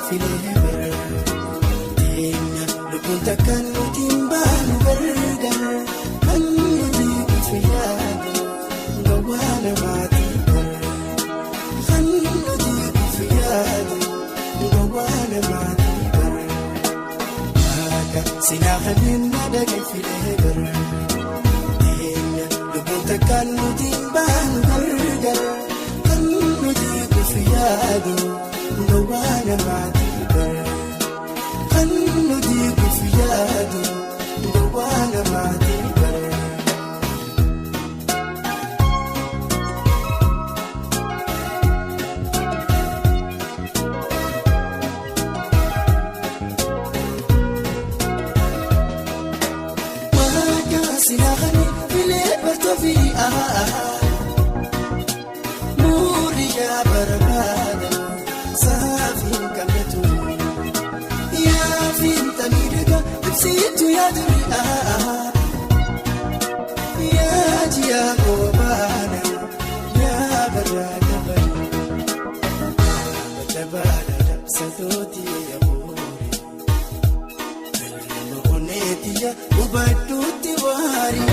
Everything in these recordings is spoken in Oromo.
filee bara deemna lubbuun takkaan nuti hin baanu gargar kan nuti kufi yaadu gowwaa namaatii bara kan nuti kufi yaadu gowwaa namaatii bara akka sinaa kanneen naadagee filee bara deemna lubbuun takkaan nuti hin baanu gargar kan nuti kufi yaadu gowwaa namaatii bara kan nuti kufi yaadu gowwaa namaatii bara. Sinakani filee bartoofi muuriya barbaada saafiin kambetu yaafiin tamiidhaga ibsitu yaaduri yaajiya goobaana yaa barraada bari baada satooti yabuuri kalma oneetiya ubadduutti waari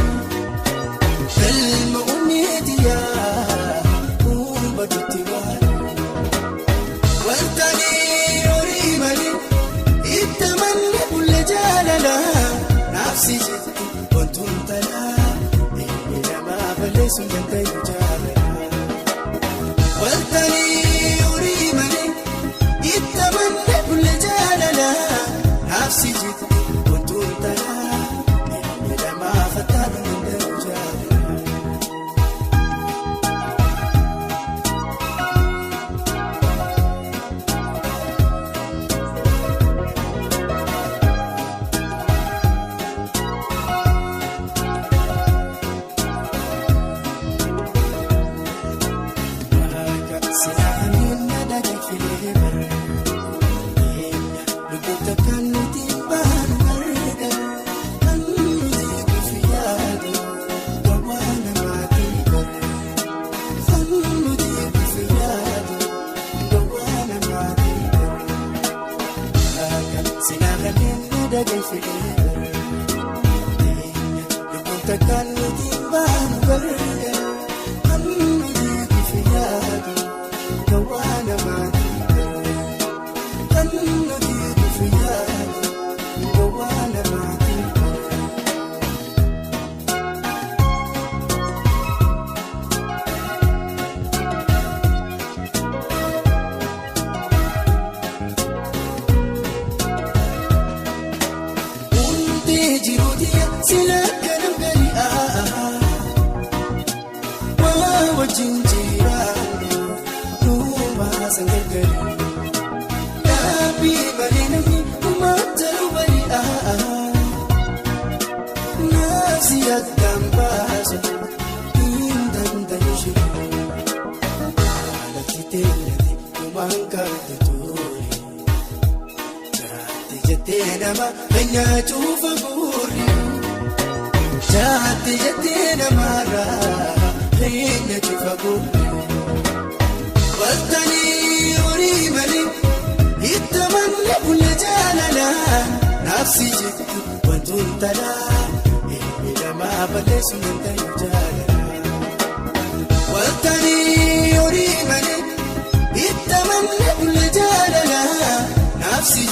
kalma oneetiya ubadduutti waari waltanii horii malee itti manne bulle jaalala naafsi jetti wantuun talaa inni namaa balleessuun danda'u jaalala waltanii horii malee itti manne bulle jaalala naafsi jetti wantuun talaa inni namaa fattaadhu danda'u jaalala. Waltanii horii malee itti manne bulle jaalala naafsi